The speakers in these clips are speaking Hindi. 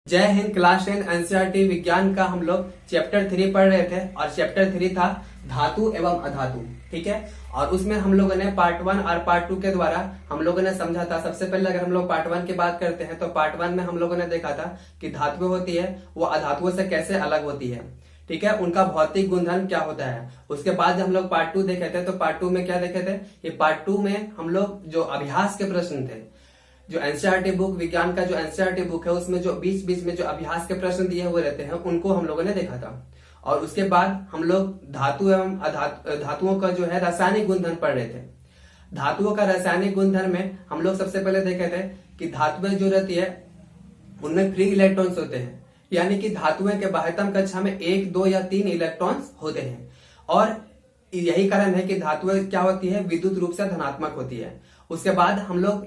जय हिंद। क्लास 10 एनसीईआरटी विज्ञान का हम लोग चैप्टर 3 पढ़ रहे थे और चैप्टर 3 था धातु एवं अधातु। ठीक है, और उसमें हम लोगों ने पार्ट 1 और पार्ट 2 के द्वारा हम लोगों ने समझा था। सबसे पहले अगर हम लोग पार्ट 1 की बात करते हैं तो पार्ट 1 में हम लोगों ने देखा था कि धातुएं होती है वो अधातुओं से कैसे अलग होती है। ठीक है, उनका भौतिक गुणधर्म क्या होता है। उसके बाद हम लोग पार्ट 2 देखे थे तो पार्ट 2 में क्या देखे थे कि पार्ट 2 में हम लोग जो अभ्यास के प्रश्न थे, जो एनसीईआरटी बुक विज्ञान का जो एनसीईआरटी बुक है उसमें जो बीच बीच में जो अभ्यास के प्रश्न दिए हुए रहते हैं उनको हम लोगों ने देखा था। और उसके बाद हम लोग धातु एवं धातुओं का जो है रासायनिक गुणधर्म पढ़ रहे थे। धातुओं का रासायनिक गुणधर्म में हम लोग सबसे पहले देखे थे कि धातुएं जो रहती है उनमें फ्री इलेक्ट्रॉन्स होते हैं, यानी कि धातुएं के बाह्यतम कक्षा में 1, 2 या 3 इलेक्ट्रॉन्स होते हैं। और यही कारण है कि धातुएं क्या होती है, विद्युत रूप से धनात्मक होती है। उसके बाद हम लोग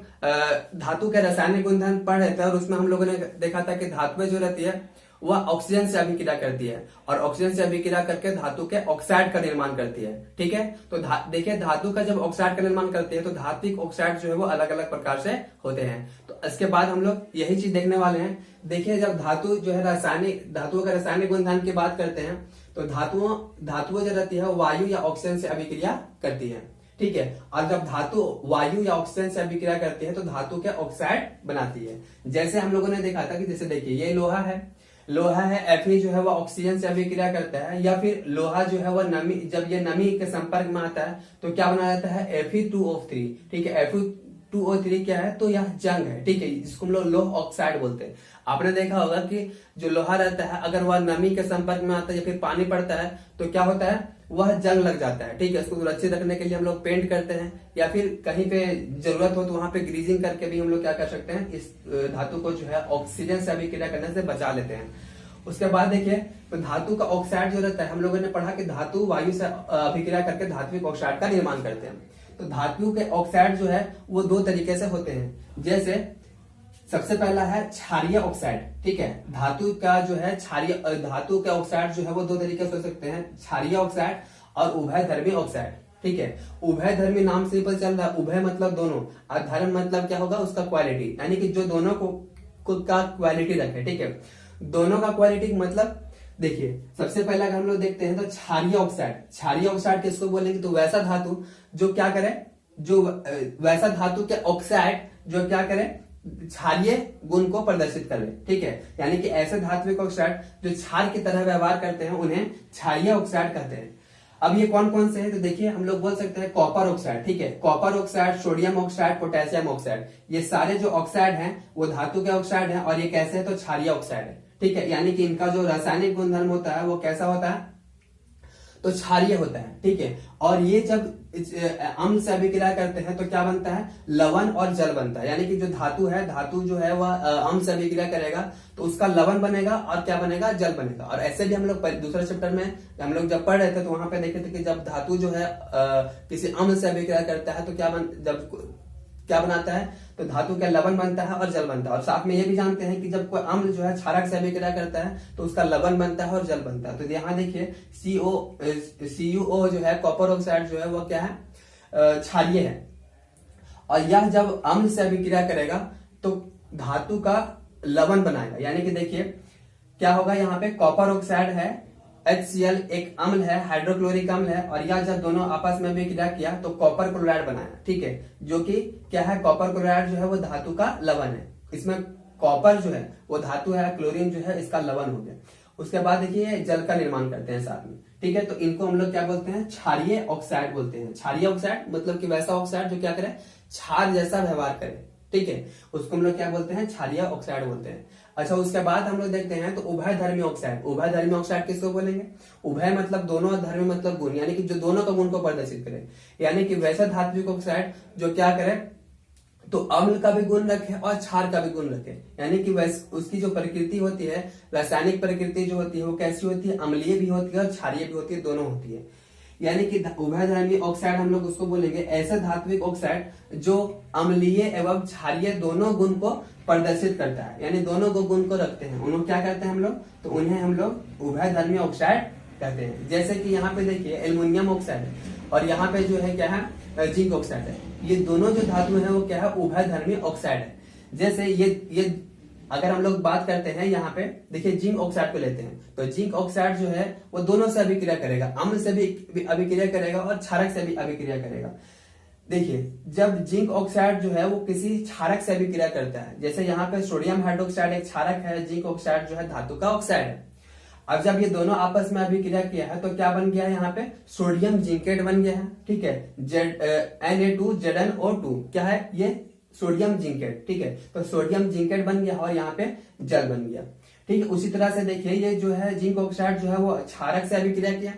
धातु के रासायनिक गुणधर्म पढ़ रहे थे और उसमें हम लोगों ने देखा था कि धातुएं जो रहती है वह ऑक्सीजन से अभिक्रिया करती है और ऑक्सीजन से अभिक्रिया करके धातु के ऑक्साइड का निर्माण करती है। ठीक है, तो देखिए धातु का जब ऑक्साइड का निर्माण करती है तो धात्विक ऑक्साइड जो है वो अलग अलग प्रकार से होते हैं। तो इसके बाद हम लोग यही चीज देखने वाले हैं। देखिए, जब धातु जो है धातुओं का रासायनिक गुणधर्म की बात करते हैं तो धातुएं जो रहती है वायु या ऑक्सीजन से अभिक्रिया करती है। ठीक है, और जब धातु वायु या ऑक्सीजन से अभिक्रिया करती है तो धातु के ऑक्साइड बनाती है। जैसे हम लोगों ने देखा था कि जैसे देखिए ये लोहा है Fe जो है वह ऑक्सीजन से अभिक्रिया करता है, या फिर लोहा जो है वह नमी, जब ये नमी के संपर्क में आता है तो क्या बना जाता है Fe2O3। ठीक है, Fe2O3 क्या है, तो यह जंग है। ठीक है, जिसको हम लोग लौह ऑक्साइड बोलते हैं। आपने देखा होगा कि जो लोहा रहता है अगर वह नमी के संपर्क में आता है या फिर पानी पड़ता है तो क्या होता है, वह जंग लग जाता है। ठीक है, इसको सुरक्षित रखने के लिए हम लोग पेंट करते हैं या फिर कहीं पे जरूरत हो तो वहां पे ग्रीजिंग करके भी हम लोग क्या कर सकते हैं, इस धातु को जो है ऑक्सीजन से अभिक्रिया करने से बचा लेते हैं। उसके बाद देखिए, तो धातु का ऑक्साइड जो रहता है, हम लोगों ने पढ़ा कि धातु वायु से अभिक्रिया करके धात्विक ऑक्साइड का निर्माण करते हैं। तो धातु के ऑक्साइड जो है वो 2 तरीके से होते हैं। जैसे सबसे पहला है क्षारीय ऑक्साइड। ठीक है, धातु का जो है धातु के ऑक्साइड जो है वो 2 तरीके से हो सकते हैं, क्षारीय ऑक्साइड और उभयधर्मी ऑक्साइड। ठीक है, उभयधर्मी नाम से पता चल रहा है, उभय मतलब दोनों और धर्म मतलब क्या होगा, उसका क्वालिटी, यानी कि जो दोनों को का क्वालिटी रखे। ठीक है, दोनों का क्वालिटी मतलब देखिए, सबसे पहला अगर हम लोग देखते हैं तो क्षारीय ऑक्साइड किसको बोलेंगे, तो वैसा धातु जो क्या करे, जो वैसा धातु के ऑक्साइड जो क्या करे, क्षारीय गुण को प्रदर्शित करे। ठीक है, यानी कि ऐसे धात्विक ऑक्साइड जो क्षार की तरह व्यवहार करते हैं उन्हें क्षारीय ऑक्साइड कहते हैं। अब ये कौन कौन से हैं, तो देखिए हम लोग बोल सकते हैं कॉपर ऑक्साइड। ठीक है, copper oxide, sodium oxide, potassium oxide, ये सारे जो ऑक्साइड हैं वो धातु के ऑक्साइड हैं और ये कैसे है, तो क्षारीय ऑक्साइड है। ठीक है, यानी कि इनका जो रासायनिक गुणधर्म होता है वो कैसा होता है, तो क्षारीय होता है। ठीक है, और ये जब अम्ल से अभिक्रिया करते हैं तो क्या बनता है, लवण और जल बनता है। यानी कि जो धातु जो है वह अम्ल से अभिक्रिया करेगा तो उसका लवण बनेगा और क्या बनेगा, जल बनेगा। और ऐसे भी हम लोग दूसरे चैप्टर में हम लोग जब पढ़ रहे थे तो वहां पे देखे थे कि जब धातु जो है किसी अम्ल से अभिक्रिया करता है तो क्या बनाता है, तो धातु का लवण बनता है और जल बनता है। और साथ में ये भी जानते हैं कि जब कोई अम्ल जो है क्षारक से अभिक्रिया करता है तो उसका लवण बनता है और जल बनता है। तो यहाँ देखिए CuO जो है, कॉपर ऑक्साइड जो है वो क्या है, क्षारीय है। और यह जब अम्ल से अभिक्रिया करेगा तो धातु का लवण बनाएगा। यानी कि देखिए क्या होगा, यहाँ पे कॉपर ऑक्साइड है, HCl एक अम्ल है, हाइड्रोक्लोरिक अम्ल है, और यह जब दोनों आपस में भी क्रिया किया तो कॉपर क्लोराइड बनाया। ठीक है, जो कि क्या है, कॉपर क्लोराइड जो है वो धातु का लवण है। इसमें कॉपर जो है वो धातु है, क्लोरीन जो है इसका लवण हो गया। उसके बाद देखिए जल का निर्माण करते हैं साथ में। ठीक है, तो इनको हम लोग क्या बोलते हैं, क्षारीय ऑक्साइड बोलते हैं। क्षारीय ऑक्साइड मतलब कि वैसा ऑक्साइड जो क्या करे, क्षार जैसा व्यवहार करे। ठीक है, उसको हम लोग क्या बोलते हैं, क्षारीय ऑक्साइड बोलते हैं। अच्छा, उसके बाद हम लोग देखते हैं तो उभयधर्मी ऑक्साइड किसको बोलेंगे, उभय मतलब दोनों, धर्मी मतलब गुण, यानी कि जो दोनों का गुण को प्रदर्शित करे। यानी कि वैसा धात्विक ऑक्साइड जो क्या करे, तो अम्ल का भी गुण रखे और क्षार का भी गुण रखे। यानी कि उसकी जो प्रकृति होती है, रासायनिक प्रकृति जो होती है वो कैसी होती है, अम्लीय भी होती है और क्षारीय भी होती है, दोनों होती है। यानी कि उभयधर्मी ऑक्साइड हम लोग उसको बोलेंगे ऐसा धात्विक ऑक्साइड जो अम्लीय एवं क्षारीय दोनों गुण को प्रदर्शित करता है, यानी दोनों गुण को रखते हैं। उन्हें क्या कहते हैं हम लोग, तो उन्हें हम लोग उभयधर्मी ऑक्साइड कहते हैं। जैसे कि यहाँ पे देखिए एल्युमिनियम ऑक्साइड है और यहाँ पे जो है क्या है, जिंक ऑक्साइड है। ये दोनों जो धातु है वो क्या है, उभयधर्मी ऑक्साइड है। जैसे ये अगर हम लोग बात करते हैं यहाँ पे देखिए जिंक ऑक्साइड को लेते हैं, तो जिंक ऑक्साइड जो है वो दोनों से अभिक्रिया करेगा, अम्ल से भी अभिक्रिया करेगा और क्षारक से भी अभिक्रिया करेगा। देखिए जब जिंक ऑक्साइड जो है वो किसी क्षारक से अभिक्रिया करता है, जैसे यहाँ पे सोडियम हाइड्रोक्साइड एक क्षारक है, जिंक ऑक्साइड जो है धातु का ऑक्साइड है। अब जब ये दोनों आपस में अभिक्रिया किया है तो क्या बन गया है, यहाँ पे सोडियम जिंकेट बन गया है, ठीक है, Na2ZnO2 क्या है ये सोडियम जिंकेट, ठीक है, तो सोडियम जिंकेट बन गया और यहाँ पे जल बन गया, ठीक है। उसी तरह से देखिए ये जो है जिंक ऑक्साइड जो है वो क्षारक से अभिक्रिया किया,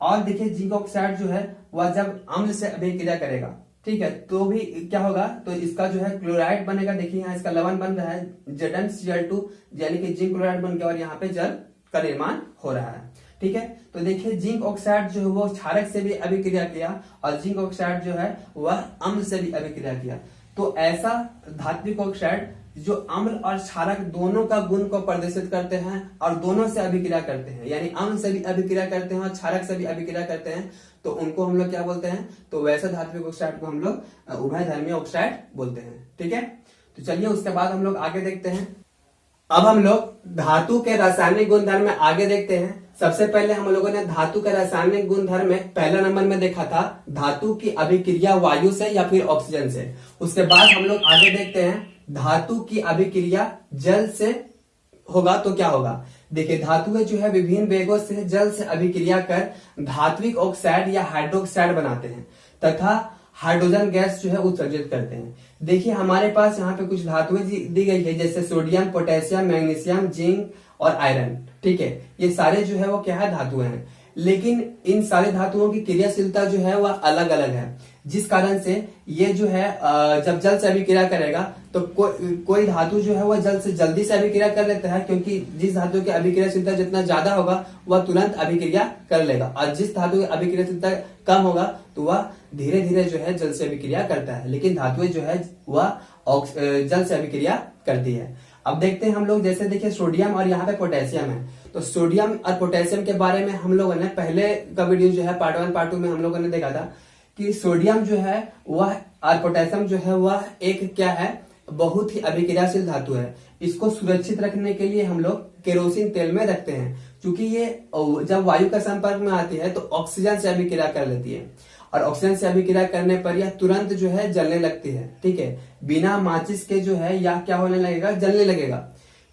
और देखिए जिंक ऑक्साइड जो है वह जब अम्ल से अभिक्रिया करेगा, ठीक है, तो भी क्या होगा, तो इसका जो है क्लोराइड बनेगा। देखिए यहाँ इसका लवण बन रहा है ZnCl2 यानी कि जिंक क्लोराइड बन गया और यहाँ पे जल का निर्माण हो रहा है, ठीक है। तो देखिए जिंक ऑक्साइड जो है वो क्षारक से भी अभिक्रिया किया और जिंक ऑक्साइड जो है वह अम्ल से भी अभिक्रिया किया। तो ऐसा धात्विक ऑक्साइड जो अम्ल और क्षारक दोनों का गुण को प्रदर्शित करते हैं और दोनों से अभिक्रिया करते हैं, यानी अम्ल से भी अभिक्रिया करते हैं और क्षारक से भी अभिक्रिया करते हैं, तो उनको हम लोग क्या बोलते हैं, तो वैसे धात्विक ऑक्साइड को हम लोग उभयधर्मी ऑक्साइड बोलते हैं, ठीक है। तो चलिए उसके बाद हम लोग आगे देखते हैं। अब हम लोग धातु के रासायनिक गुणधर्म में आगे देखते हैं। सबसे पहले हम लोगों ने धातु के रासायनिक गुणधर्म में पहला नंबर में देखा था धातु की अभिक्रिया वायु से या फिर ऑक्सीजन से। उसके बाद हम लोग आगे देखते हैं धातु की अभिक्रिया जल से होगा तो क्या होगा। देखिए धातुएं जो है विभिन्न वेगों से जल से अभिक्रिया कर धात्विक ऑक्साइड या हाइड्रोक्साइड बनाते हैं तथा हाइड्रोजन गैस जो है उत्सर्जित करते हैं। देखिए हमारे पास यहाँ पे कुछ धातुएं दी गई है, जैसे सोडियम, पोटेशियम, मैग्नीशियम, जिंक और आयरन, ठीक है। ये सारे जो है वो क्या है, धातुएं हैं, लेकिन इन सारे धातुओं की क्रियाशीलता जो है वह अलग अलग है, जिस कारण से ये जो है जब जल से अभिक्रिया करेगा तो कोई धातु जो है वह जल से जल्दी से अभिक्रिया कर लेता है, क्योंकि जिस धातु की अभिक्रियाशीलता जितना ज्यादा होगा वह तुरंत अभिक्रिया कर लेगा, और जिस धातु की अभिक्रियाशीलता कम होगा तो वह धीरे धीरे जो है जल से अभिक्रिया करता है, लेकिन धातुएं जो है वह जल से अभिक्रिया करती है। अब देखते हैं हम लोग, जैसे देखिए सोडियम और यहाँ पे पोटेशियम है, तो सोडियम और पोटेशियम के बारे में हम लोगों ने पहले का वीडियो जो है पार्ट 1 पार्ट 2 में हम लोगों ने देखा था कि सोडियम जो है वह और पोटेशियम जो है वह एक क्या है, बहुत ही अभिक्रियाशील धातु है। इसको सुरक्षित रखने के लिए हम लोग केरोसिन तेल में रखते हैं, क्योंकि ये जब वायु का संपर्क में आती है तो ऑक्सीजन से अभिक्रिया कर लेती है, और ऑक्सीजन से अभिक्रिया करने पर यह तुरंत जो है जलने लगती है, ठीक है, बिना माचिस के जो है यह क्या होने लगेगा, जलने लगेगा,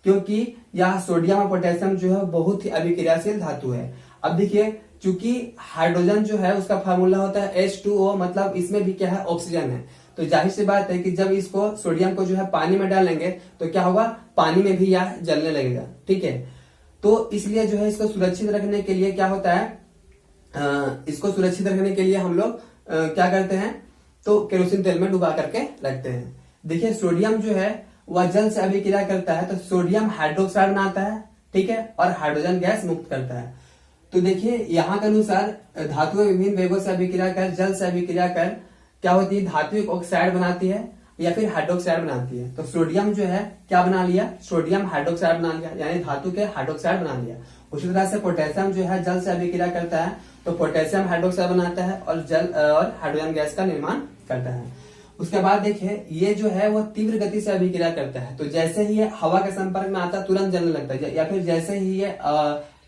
क्योंकि यह सोडियम और पोटेशियम जो है बहुत ही अभिक्रियाशील धातु है। अब देखिए चूंकि हाइड्रोजन जो है उसका फार्मूला होता है H2O, मतलब इसमें भी क्या है, ऑक्सीजन है, तो जाहिर सी बात है कि जब इसको सोडियम को जो है पानी में डालेंगे तो क्या होगा, पानी में भी यह जलने लगेगा, ठीक है। तो इसलिए जो है इसको सुरक्षित रखने के लिए क्या होता है, इसको सुरक्षित रखने के लिए हम लोग क्या करते हैं, तो केरोसिन तेल में डुबा करके रखते हैं। देखिए सोडियम जो है वह जल से अभिक्रिया करता है तो सोडियम हाइड्रोक्साइड बनाता है, ठीक है, और हाइड्रोजन गैस मुक्त करता है। तो देखिए यहाँ के अनुसार धातुएं विभिन्न वेगों से अभिक्रिया कर जल से अभिक्रिया कर क्या होती है, धात्विक ऑक्साइड बनाती है या फिर हाइड्रोक्साइड बनाती है। तो सोडियम जो है क्या बना लिया, सोडियम हाइड्रोक्साइड बना लिया, यानी धातु के हाइड्रोक्साइड बना लिया। उसी तरह से पोटेशियम जो है जल से अभिक्रिया करता है तो पोटेशियम हाइड्रोक्साइड बनाता है और जल और हाइड्रोजन गैस का निर्माण करता है। उसके बाद देखिए ये जो है वो तीव्र गति से अभिक्रिया करता है, तो जैसे ही ये हवा के संपर्क में आता है तुरंत जलने लगता है, या फिर जैसे ही ये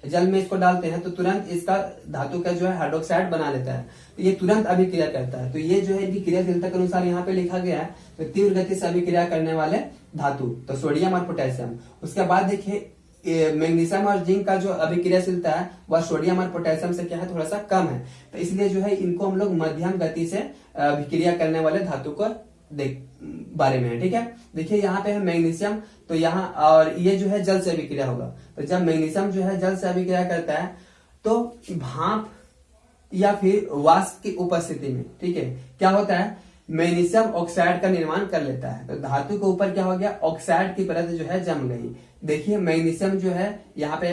जल में इसको डालते हैं तो तुरंत इसका धातु का जो है हाइड्रोक्साइड बना लेता है, तो ये तुरंत अभिक्रिया करता है। तो ये जो है इनकी क्रियाशीलता के अनुसार यहाँ पे लिखा गया है, तो तीव्र गति से अभिक्रिया करने वाले धातु तो सोडियम और पोटेशियम। उसके बाद देखिए मैग्नीशियम और जिंक का जो अभिक्रियाशीलता है वह सोडियम और पोटेशियम से क्या है, थोड़ा सा कम है, तो इसलिए जो है इनको हम लोग मध्यम गति से अभिक्रिया करने वाले धातु को बारे में है, ठीक है। देखिए यहाँ पे है मैग्नीशियम, तो यहाँ और ये जो है जल से अभिक्रिया होगा, तो जब मैग्नीशियम जो है जल से अभिक्रिया करता है तो भाप या फिर वाष्प की उपस्थिति में, ठीक है, क्या होता है, मैग्नीशियम ऑक्साइड का निर्माण कर लेता है। तो धातु के ऊपर क्या हो गया, ऑक्साइड की परत जो है जम गई। देखिए मैग्नीशियम जो है यहाँ पे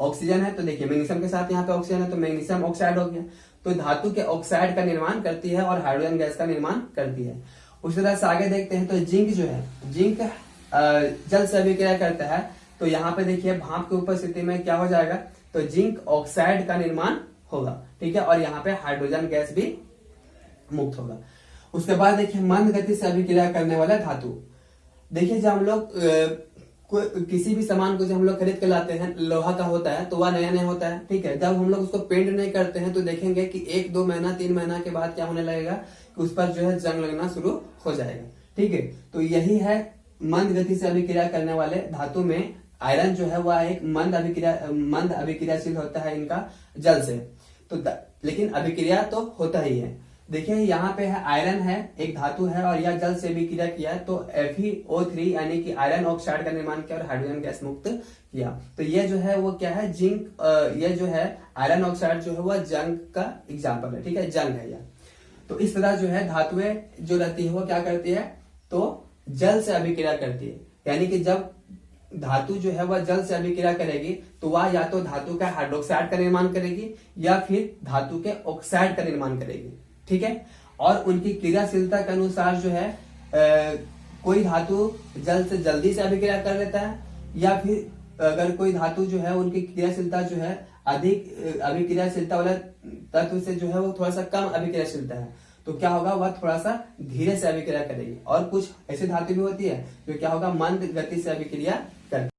ऑक्सीजन है, तो देखिए मैग्नीशियम के साथ यहाँ पे ऑक्सीजन है तो मैग्नीशियम ऑक्साइड हो गया, तो धातु के ऑक्साइड का निर्माण करती है और हाइड्रोजन गैस का निर्माण करती है। उसी तरह से आगे देखते हैं, तो जिंक जो है, जिंक जल से अभिक्रिया करता है, तो यहाँ पे देखिए भाप की उपस्थिति में क्या हो जाएगा, तो जिंक ऑक्साइड का निर्माण होगा, ठीक है, और यहाँ पे हाइड्रोजन गैस भी मुक्त होगा। उसके बाद देखिए मंद गति से अभिक्रिया करने वाला धातु। देखिए जब हम लोग किसी भी सामान को जब हम लोग खरीद के लाते हैं, लोहा का होता है तो वह नया नया होता है, ठीक है। जब हम लोग उसको पेंट नहीं करते हैं तो देखेंगे कि 1-2 महीना 3 महीना के बाद क्या होने लगेगा कि उस पर जो है जंग लगना शुरू हो जाएगा, ठीक है। तो यही है मंद गति से अभिक्रिया करने वाले धातु में आयरन जो है वह एक मंद अभिक्रियाशील होता है इनका जल से। तो लेकिन अभिक्रिया तो होता ही है। देखिए यहाँ पे है आयरन है, एक धातु है और यह जल से भी क्रिया किया है, तो FeO3 यानी कि आयरन ऑक्साइड का निर्माण किया और हाइड्रोजन गैस मुक्त किया। तो ये जो है वो क्या है, जिंक, ये जो है आयरन ऑक्साइड जो है वह जंग का एग्जाम्पल है, ठीक है, जंग है यह। तो इस तरह जो है धातुएं जो रहती है वो क्या करती है, तो जल से अभिक्रिया करती है। यानी कि जब धातु जो है वह जल से अभिक्रिया करेगी तो वह या तो धातु का हाइड्रोक्साइड का निर्माण करेगी या फिर धातु के ऑक्साइड का निर्माण करेगी, ठीक है। और उनकी क्रियाशीलता के अनुसार जो है कोई धातु जल से जल्दी से अभिक्रिया कर लेता है, या फिर अगर कोई धातु जो है उनकी क्रियाशीलता जो है अधिक अभिक्रियाशीलता वाला तत्व से जो है वो थोड़ा सा कम अभिक्रियाशीलता है, तो क्या होगा, वह थोड़ा सा धीरे से अभिक्रिया करेगी। और कुछ ऐसी धातु भी होती है जो क्या होगा, मंद गति से अभिक्रिया करती है।